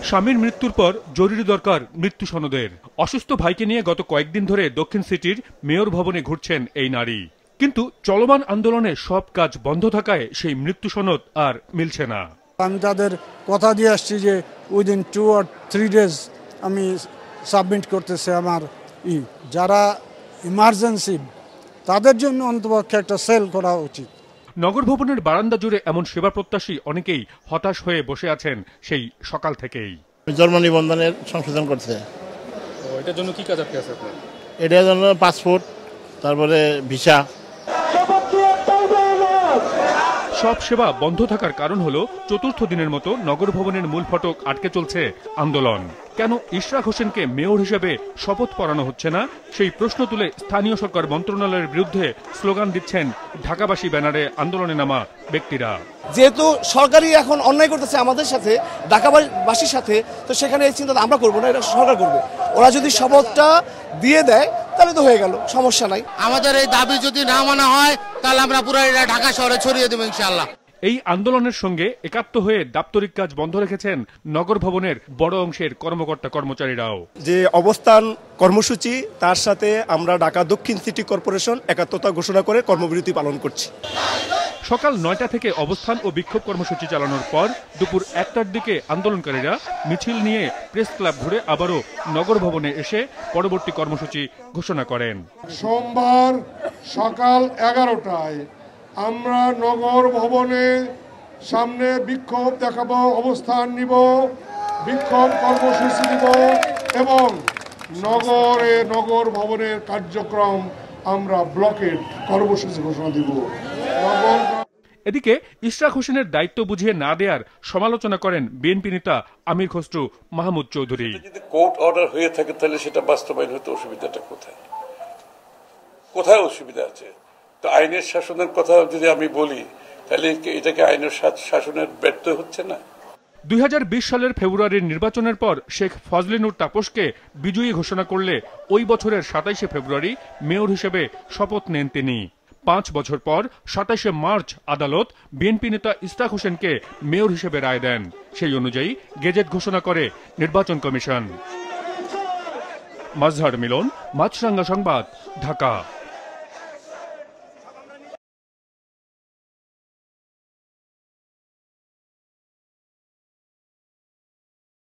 স্বামীর মৃত্যুর পর জরুরি দরকার মৃত্যু সনদের। অসুস্থ ভাইকে নিয়ে গত কয়েকদিন ধরে দক্ষিণ সিটির মেয়র ভবনে ঘুরছেন এই নারী। কিন্তু চলমান আন্দোলনে সব কাজ বন্ধ থাকায় সেই মৃত্যু সনদ আর মিলছে না। আমি তাদের কথা দিয়ে আসছি যে উইদিন 2 or 3 days আমি সাবমিট করতেছে আমার যারা ইমার্জেন্সি তাদের জন্য অন্তপক্ষে একটা সেল করা উচিত। নগর ভবনের বারান্দা জুড়ে এমন সেবা প্রত্যাশী অনেকেই হতাশ হয়ে বসে আছেন সেই সকাল থেকেই। জন্ম নিবন্ধনের সংশোধন করছে। এটার জন্য কি কাজ আটকে আছে আপনার? এটার জন্য পাসপোর্ট, তারপরে ভিসা। সব সেবা বন্ধ থাকার কারণ হলো চতুর্থ দিনের মতো নগর ভবনের মূল ফটক আটকে চলছে আন্দোলন। কেন ইশরাক হোসেনকে মেয়র হিসেবে শপথ পড়ানো হচ্ছে না সেই প্রশ্ন তুলে স্থানীয় সরকার মন্ত্রণালয়ের বিরুদ্ধে স্লোগান দিচ্ছেন ঢাকাবাসী ব্যানারে আন্দোলনে নামা ব্যক্তিরা। যেহেতু সরকারই এখন অন্যায় করতেছে আমাদের সাথে, ঢাকাবাসীর সাথে, তো সেখানে এই চিন্তা আমরা করবো না, এটা সরকার করবে। ওরা যদি শপথটা দিয়ে দেয় তাহলে তো হয়ে গেল, সমস্যা নাই। আমাদের এই দাবি যদি না মানা হয় তাহলে আমরা পুরো ঢাকা শহরে ছড়িয়ে দেবো ইনশাআল্লাহ। এই আন্দোলনের সঙ্গে একাত্ম হয়ে দাপ্তরিক কাজ বন্ধ রেখেছেন নগর ভবনের বড় অংশের কর্মকর্তা কর্মচারীরাও। যে অবস্থান কর্মসূচি তার সাথে আমরা ঢাকা দক্ষিণ সিটি কর্পোরেশন একাত্মতা ঘোষণা করে কর্মবিরতি পালন করছি। সকাল 9টা থেকে অবস্থান ও বিক্ষোভ কর্মসূচি চালানোর পর দুপুর 1টার দিকে আন্দোলনকারীরা মিছিল নিয়ে প্রেস ক্লাব ঘুরে আবারও নগর ভবনে এসে পরবর্তী কর্মসূচি ঘোষণা করেন। সোমবার সকাল 11টায় আমরা নগর ভবনে সামনে বিক্ষোভ দেখাবো, অবস্থান নিব, বিক্ষোভ কর্মসূচি নিব এবং নগর ভবনের কার্যক্রম আমরা ব্লকেট কর্মসূচি ঘোষণা দিব। এদিকে ইশরাক হোসেনের দায়িত্ব বুঝিয়ে না দেওয়ার সমালোচনা করেন বিএনপি নেতা আমির খসরু মাহমুদ চৌধুরী। যদি কোর্ট অর্ডার হয়ে থাকে তাহলে সেটা বাস্তবায়ন হতে অসুবিধাটা কোথায় অসুবিধা আছে? তো আইনের শাসনের কথা যদি আমি বলি তাহলে এটাকে আইনের শাসনের ব্যর্থ হচ্ছে না। 2020 সালের ফেব্রুয়ারির নির্বাচনের পর শেখ ফজলে নূর তাপসকে বিজয়ী ঘোষণা করলে ওই বছরের 27শে ফেব্রুয়ারি মেয়র হিসেবে শপথ নেন তিনি। 5 বছর পর 27শে মার্চ আদালত বিএনপি নেতা ইশরাক হোসেনকে মেয়র হিসেবে রায় দেন। সেই অনুযায়ী গেজেট ঘোষণা করে নির্বাচন কমিশন। মাজহার মিলন, মাছরাঙ্গা সংবাদ, ঢাকা।